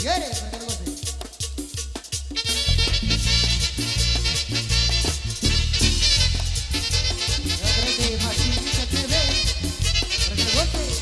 ¿Quieres? Para que lo goces. La trae de Maquinita TV. Para que lo goces.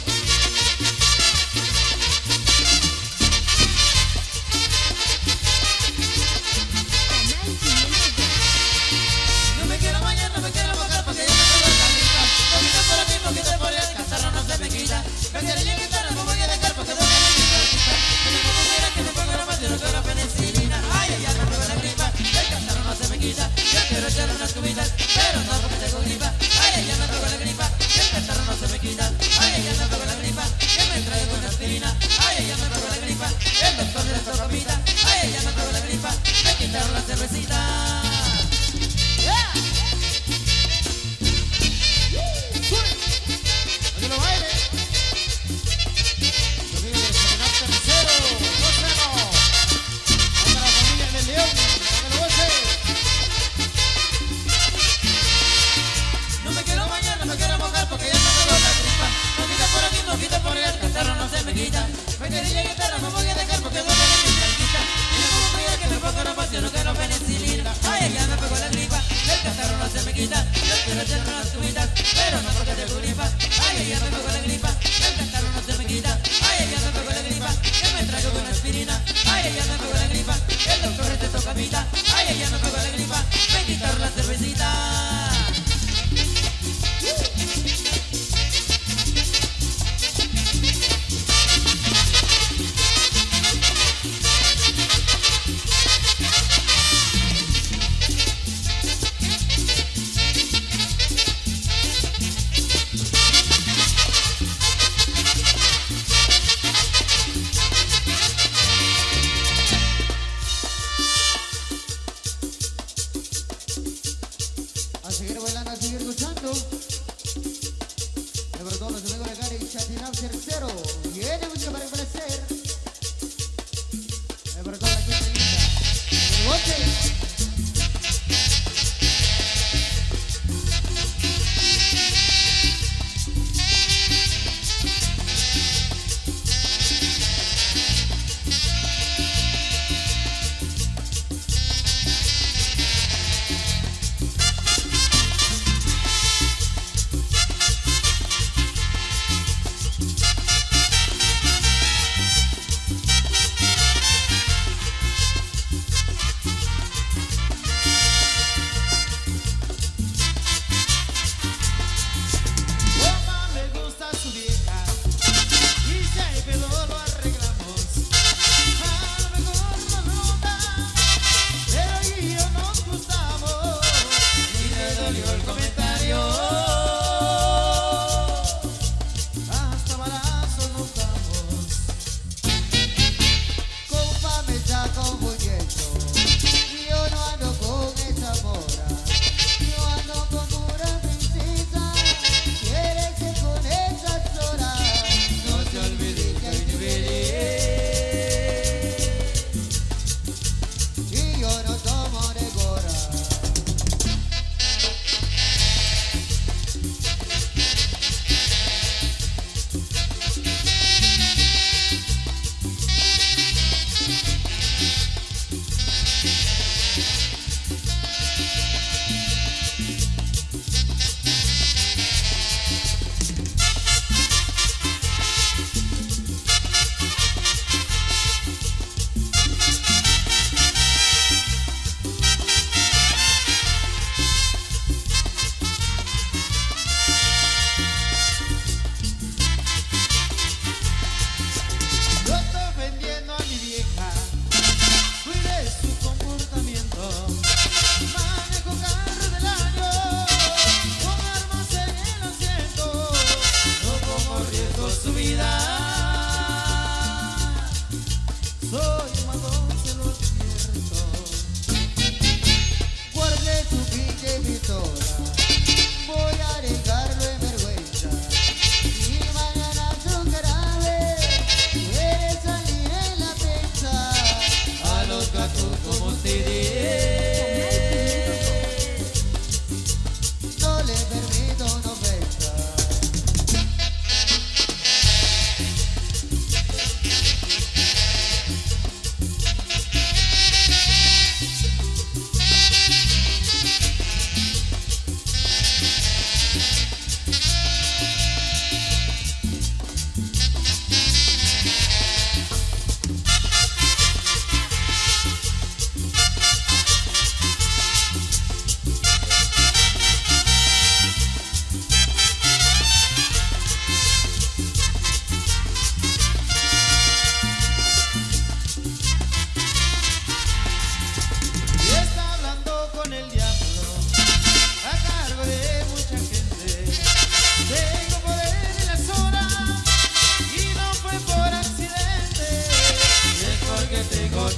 No me quiero bañar, no me quiero mojar porque ya me tengo la gripa. Poquito por aquí, poquito por allá, el catarro no se me quita. Me quería quitar, no voy a dejar porque duele mi garganta. Que me pongo mira, que me pongo la más, yo no quiero penicilina. Ay, ay, ya me pego la gripa, el catarro no se me quita. Yo quiero echar unas cubitas, pero no porque tengo gripa. Ay, ay, ya me pego la gripa, el catarro no se me quita. Ay, ay, ya me pego la gripa, que me traigo una aspirina. Ay, ay, ya me pego la gripa, el doctor le dio comida. Ay, ay, ya me pego la gripa, me quitaron la cervecita. ¡Que lo baile! Los niños del campeonato tercero, 2-0. Para la familia del León, para que lo goce. No me quiero bañar, no me quiero mojar porque ya me pegó la gripa. Poquito por aquí, poquito por allá, el catarro no se me quita. Me quería quitar, no me voy a dejar porque duele mi garganta. Y yo como mira que me pongo la más, yo no quiero penicilina. Ay, ay, ya me pegó la gripa, el catarro no se me quita. Yo quiero echar unas cubitas, pero no porque tengo gripa. Ay, ay, ya me pegó la gripa, el catarro no se me quita. Ay, ay, ya me pegó la gripa, que me traigo una aspirina. Ay, ay, ya me pegó la gripa, el doctor te toca camita. Ay, ay, ya me pegó la gripa, me quitaron la cervecita. A seguir bailando, a seguir luchando. De verdad, los amigos de Gary Chatinam tercero. Viene música para aparecer. De verdad, la gente linda. ¡Que lo goce!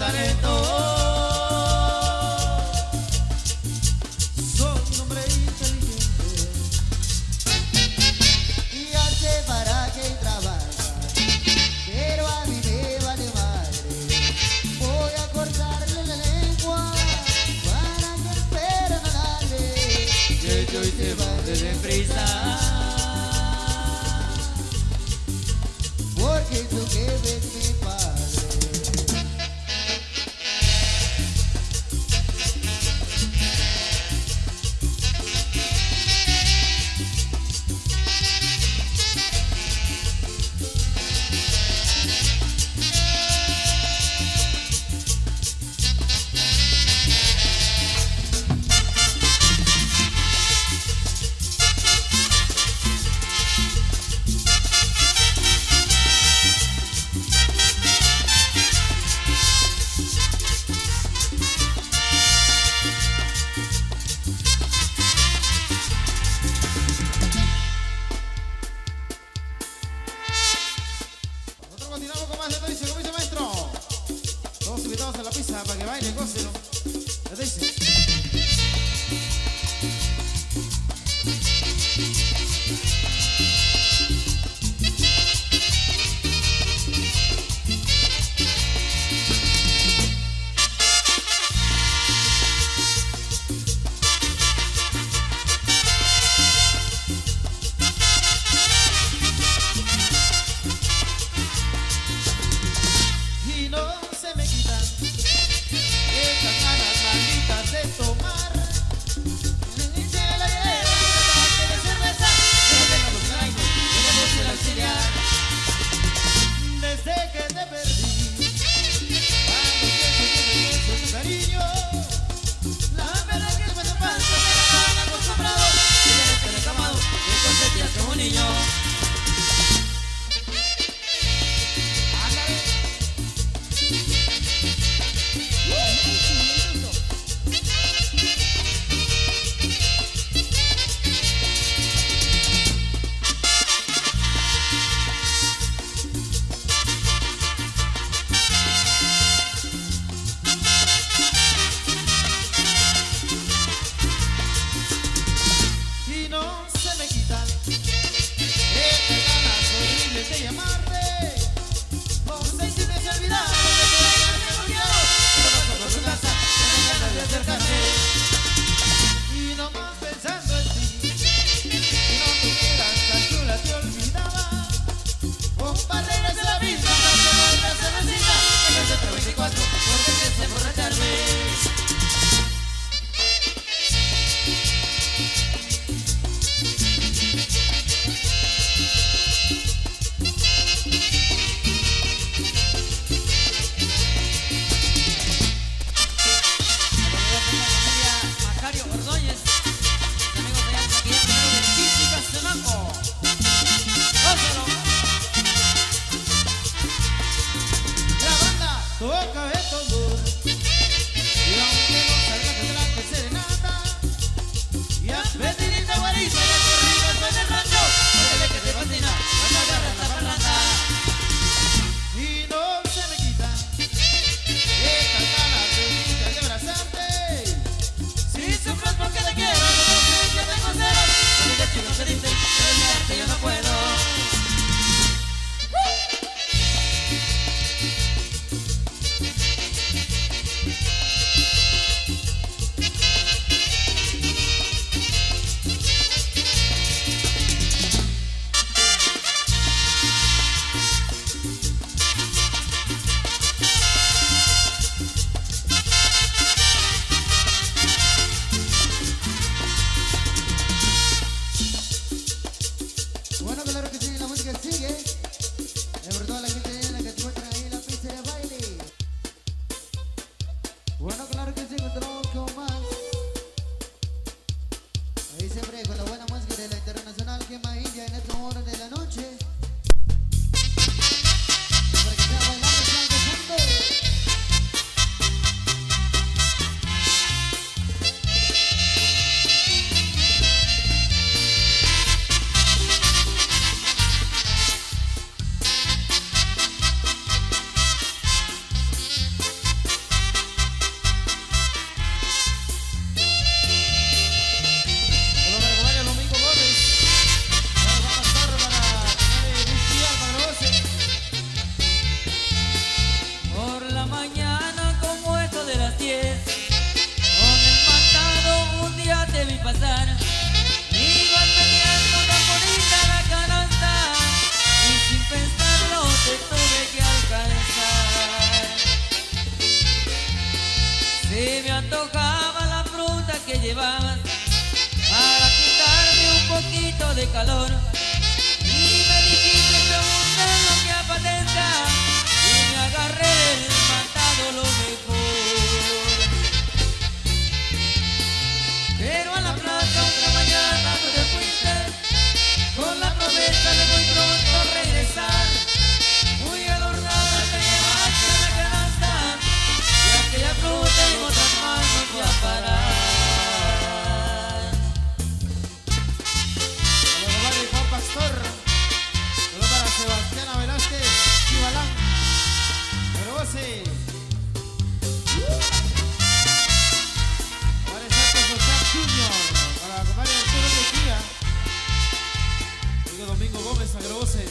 Careto. Soy un hombre inteligente y hace para que trabaja, pero a mí me vale madre. Voy a cortarle la lengua para que el perro no ladre. Que yo y te va de deprisa. Porque tú que ves mi padre. Nosotros continuamos con más de Dice, ¿cómo dice maestro? Todos invitados a la pista para que bailen, gócenlo. Les dice. Y no se me quitan estas ganas malditas de tomar. Dice la hierba, de cerveza, yo tengo los traigo, yo le puse el auxiliar. Desde que te perdí, cuando pienso que tu cariño, La verdad que me pasa, me han acostumbrado, y ya estoy recamado, me consentías como un niño. ándale. Y no se me quitan estas ganas horribles de llamarte. No sé si te has olvidado que te había bloqueado, pero paso por tu casa, me dan ganas de acercarme. Y no más pensando en ti, si no tuvieras tan chula te olvidaba. Un par de veces la misma, no solo otra cervecita, en el centro 24, porque quieres emborracharme. Macario Ordóñez, amigos de Alza, que ya primero de Chichicastenango. ¡Gózalo! La banda toca el tambor, y aunque no salga tendrá que serenata. Y a Vecindita guarita, las corridas son del rancho, parece que te fascina cuando agarras la parranda. y no se me quitan estas ganas de abrazarte. Si sufres porque te quiero, no sé que tengo celos, no digas que no se dice, pero olvidarte yo no puedo. Bueno, claro que sí, la música sigue. Por toda la gente que se encuentra ahí en la pista de baile. Bueno, claro que sí, continuamos con más. Ahí siempre con la buena música de la internacional Gema India en esta hora de la noche. Para que sea bailando, sea gozando. Domingo Gómez Agrobose.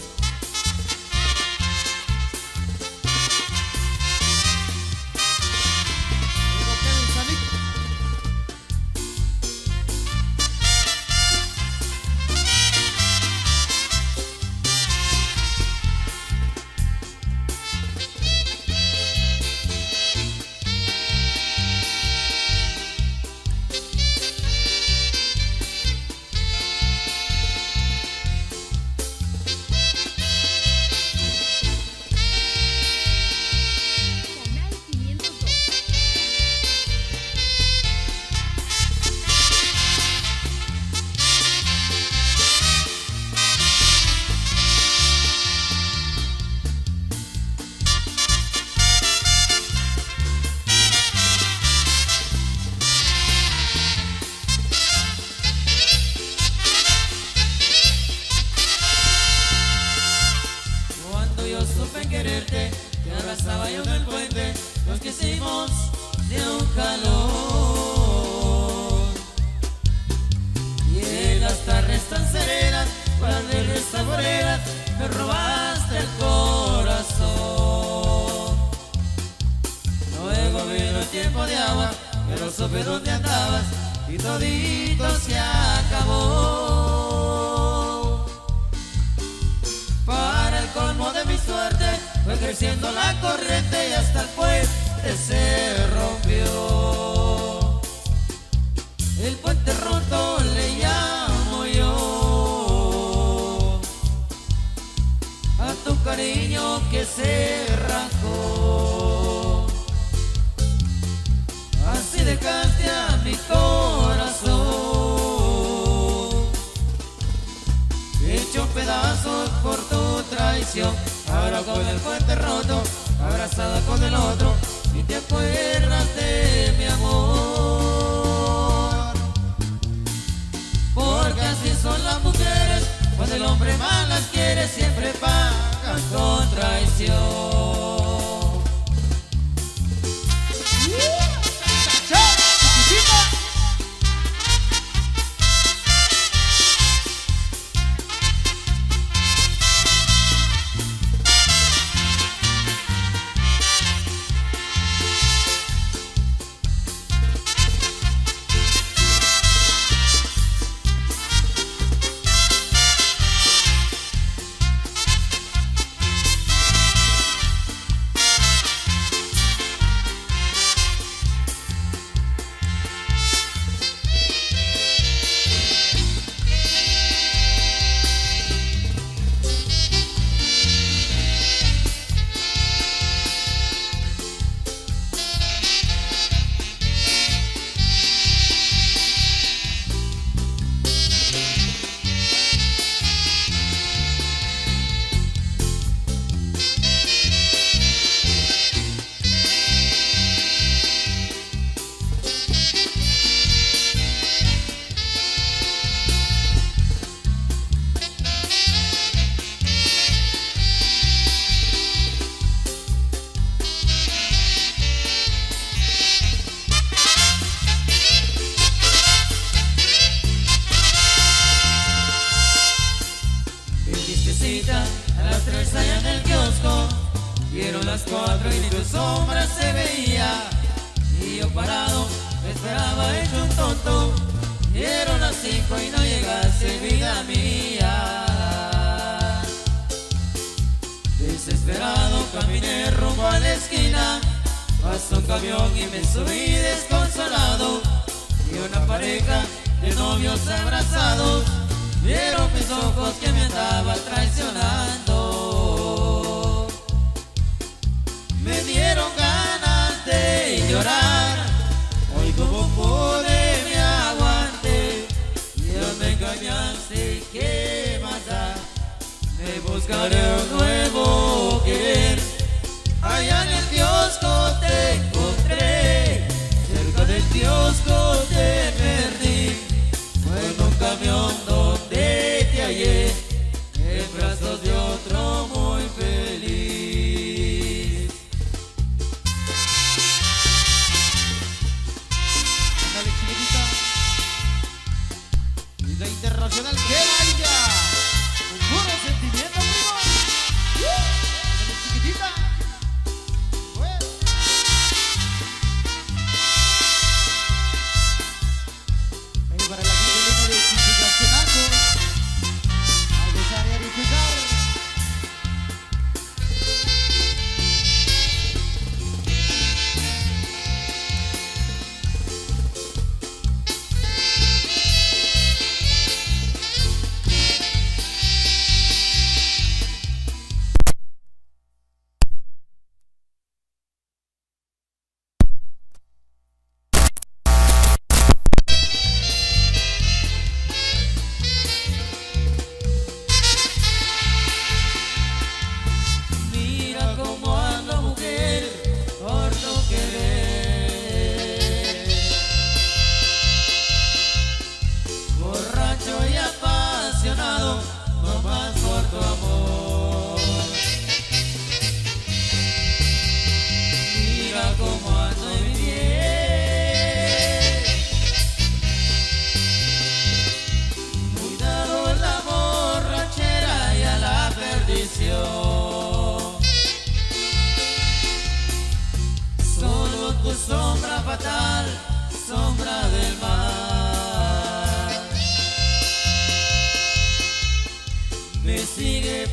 Canal 502. Cuando yo supe quererte, te abrazaba yo en el puente, nos quisimos de un calor. Y en las tardes tan serenas, cuando eres saboreras, me robaste el corazón. Luego vino el tiempo de agua, pero supe dónde andabas y todito se acabó. Para el colmo de mi suerte, fue creciendo la corriente y hasta el puente se rompió. El puente roto le llamo yo a tu cariño que se rajó. Así dejaste a mi corazón hecho pedazos por tu traición. Ahora con el puente roto, abrazada con el otro, y te acuerdas de mi amor. Porque así son las mujeres, cuando el hombre más las quiere, siempre pagan con traición. A las 3 allá en el kiosco, dieron las 4 y ni tu sombra se veía. Y yo parado, esperaba hecho un tonto. Dieron las 5 y no llegaste, vida mía. Desesperado caminé rumbo a la esquina, pasó un camión y me subí desconsolado. Y una pareja de novios abrazados vieron mis ojos que me andaba traicionando. Me dieron ganas de llorar, hoy como pude me aguanté. Ya me engañaste, ¿qué más da? Me buscaré un nuevo querer. Allá en el kiosco te encontré, cerca del kiosco te perdí. Fue en un camión donde te hallé, en brazos de otro muy feliz. Dale, chiquitita. Y la internacional que vaya. Un puro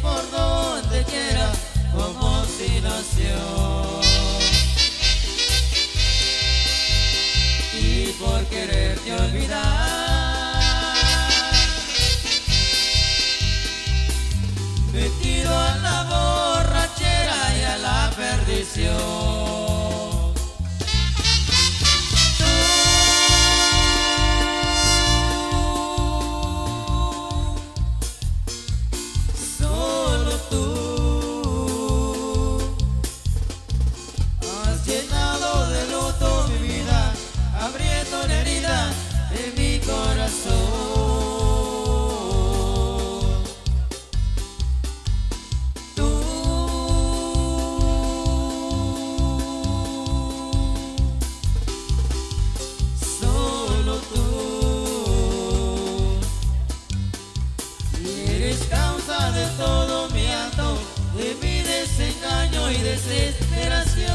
por donde quiera como si nació. Y por quererte olvidar, metido a la borrachera y a la perdición. Y desesperación.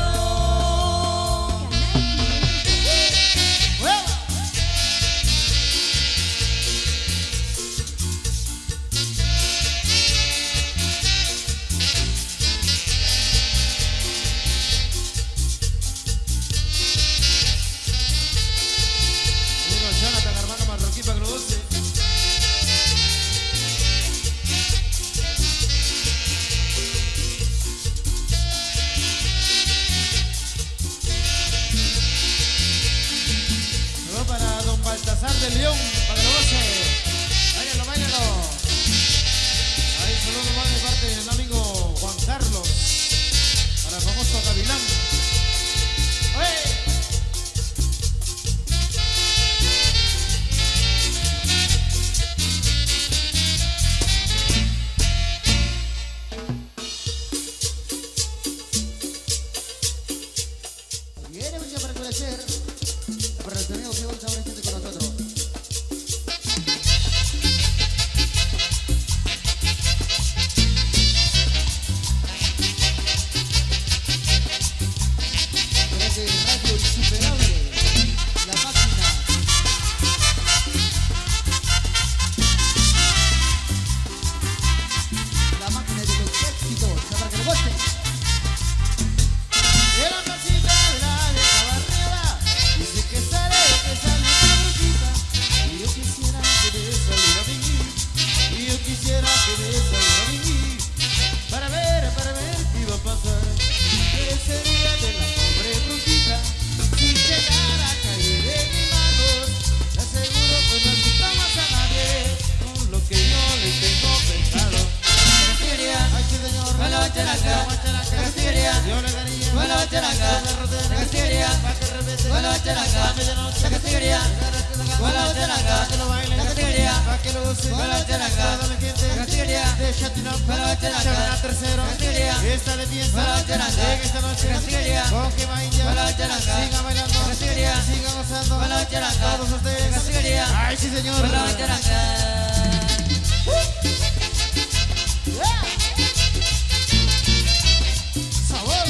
Jonathan, hermano marroquí, para que lo goce. Baltasar de León, para que lo goce. Báilalo, báilalo. Ahí saludos más de parte del amigo Juan Carlos, para el famoso Gavilán. ¡Oye! Viene mucho para conocer. Para el torneo que vamos a ver gente con nosotros. Desde Radio Insuperable, la máquina. La máquina de los éxitos, para que lo gosten. En la casita de la vieja barrera dice que sale una brujita. Y yo quisiera que me saliera a mí. Y yo quisiera que me saliera a mí. Para ver qué iba a pasar. ¿Qué sería de la pobre brujita si llegara a caer en mis manos? Le aseguro que no asustamos a nadie con lo que yo le tengo pensado. Ay, sí, señor. Con la bacharaca, Yo le daría con la bacharaca, la castigaría, con la bacharaca, la castigaría, con la bacharaca, la castigaría, con la bacharaca, la castigaría, con la bacharaca, tercero, la castigaría, esta de piensa, con la bacharaca, en esta noche, la castigaría, con que vaya, con la bacharaca, siga bailando, la castigaría, siga gozando, con la bacharaca, todos la ustedes, castigaría, ay sí señor, con la bacharaca. sabor,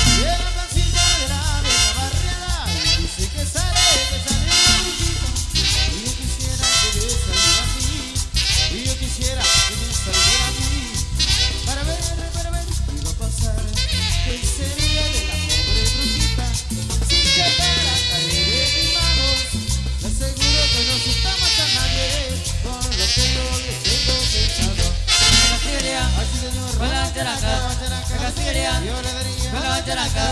y en la pancita de la vieja barriada dice que sale una brujita. Y yo quisiera que me saliera a mí. Y yo quisiera que me saliera a mí. Para ver qué iba a pasar. ¿Qué sería de la pobre brujita si llegara a caer en mis manos? Le aseguro que no asustamos a nadie con lo que yo le tengo pensado. La castigaría, Ay sí señor, con la bacharaca, la castigaría, yo le daría con la bacharaca,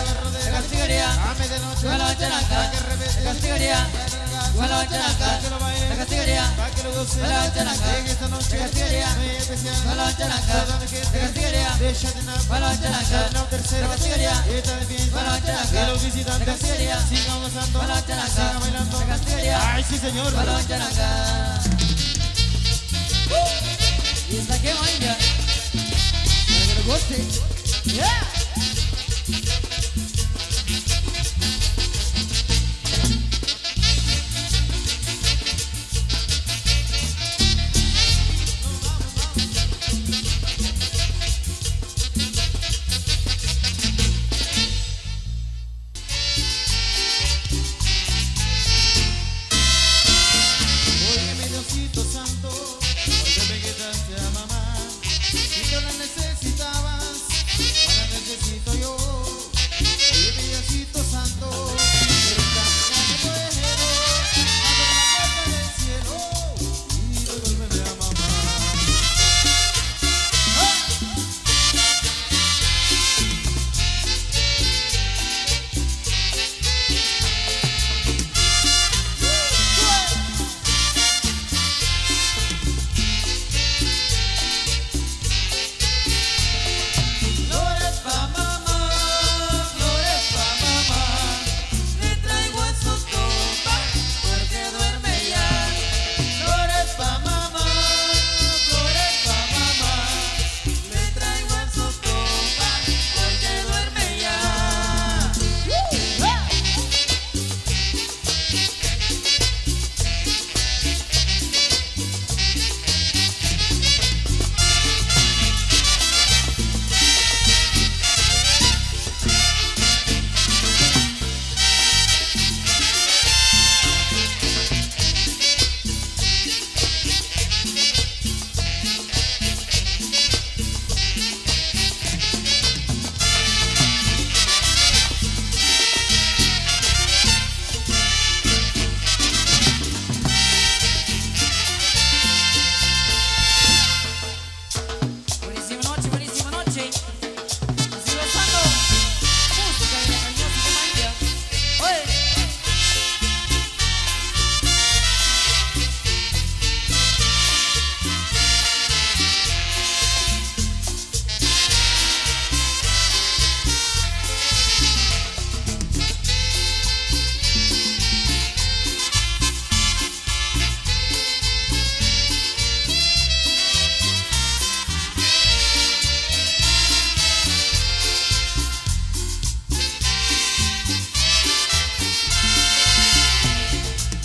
la castigaría, Ame de noche, con la bacharaca, la castigaría, con la bacharaca, que lo baile, la castigaría, pa' que lo goce, con la bacharaca, en esta noche, la castigaría, muy especial, con la bacharaca, toda mi gente, la castigaría, de Chateauneuf, con la bacharaca, Chateauneuf tercero, la castigaría, esta de fiesta, con la bacharaca, y los visitantes, la castigaría, sigan gozando, con la bacharaca, sigan bailando, la castigaría, ay sí señor, con la bacharaca. Y esta que baila, Para que lo gosten. la necesitabas, ahora necesito yo. Oye, mi Diosito santo, ahorita no me puedo. Abre la puerta del cielo y devuélveme a mamá. Flores pa' mamá, le traigo a su tumba porque duerme ya. Flores pa' mamá, le traigo a su tumba porque duerme ya. Buenísima noche. Así gozando. Música de la cariñosa María. Oye.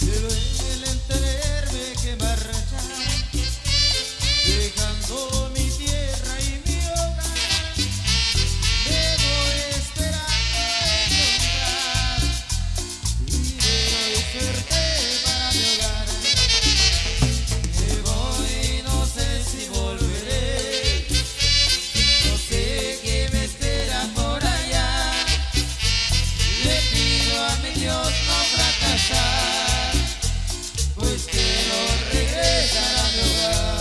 Me duele el tenerme que marchar, dejando mi tierra y mi hogar. Me voy esperando encontrar dinero y suerte para mi hogar. Me voy y no sé si volveré, no sé qué me espera por allá. Le pido a mi Dios no fracasar, pues quiero regresar a mi hogar.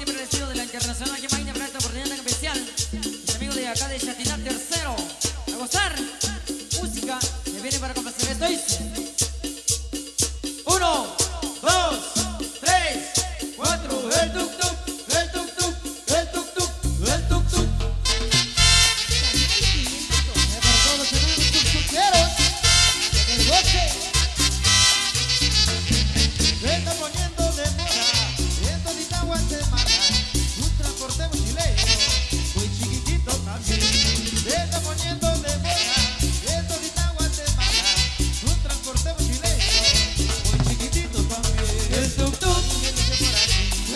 siempre agradecido de la Internacional que magna por esta oportunidad tan especial. Mis amigos de acá de Chatiná Tercero. A gozar. Música que viene para complacer. Esto dice: 1, 2, 3, 4. El tuk tuk, el tuk tuk, el tuk tuk, el tuk tuk. Para todos los amigos tuctuqueros, que les goce. Se está poniendo de moda, esto ni está Guatemala, un transporte mochilero, muy chiquitito también. Se está poniendo de moda, esto ni está Guatemala, un transporte mochilero, muy chiquitito también. El tuk tuk,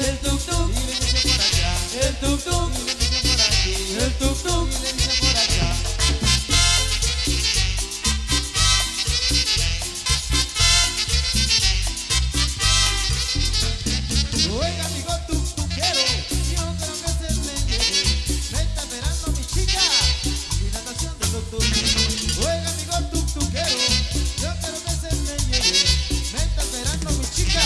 el tuk tuk, Y le dice por allá, el tuk tuk, y le dice por aquí, el tuk tuk. y le dice por allá. Oiga, amigo tuctuquero, yo creo que se me lleve. Me está esperando mi chica y la estación de tuk-tuk. Oiga, amigo tuctuquero, yo creo que se me lleve. Me está esperando mi chica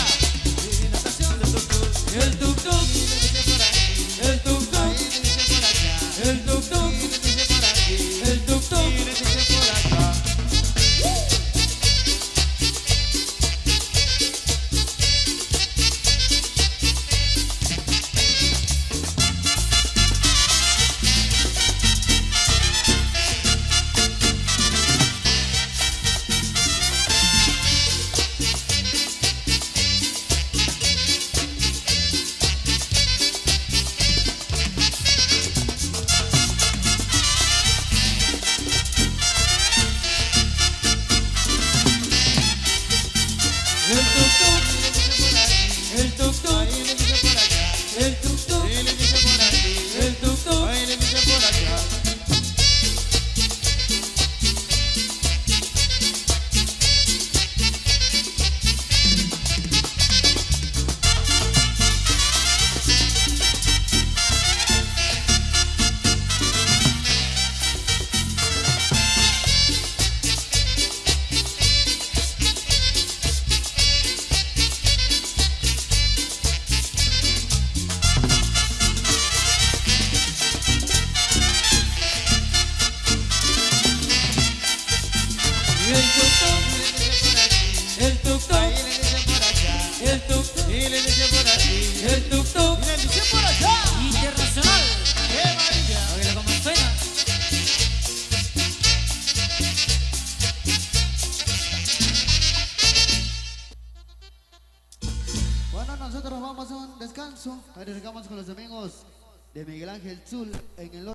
y la estación de tuk-tuk. El tuk tuk, Y le dice por aquí, el tuk tuk, y le dice por allá, el tuk tuk, y le dice por aquí, el tuk tuk. y le dice por acá. El tuk tuk, Ahí le dice por aquí, el tuk tuk, y le dice por allá, el tuk tuk, ahí le dice por allá. el tuk tuk, Ahí le dice por allá, el tuk tuk, y le dice por aquí, el tuk tuk. y le dice por allá. Internacional. ¡Qué maravilla! Oiga cómo suena. Bueno, nosotros vamos a un descanso. Ahí regresamos con los amigos de Miguel Ángel Zul en el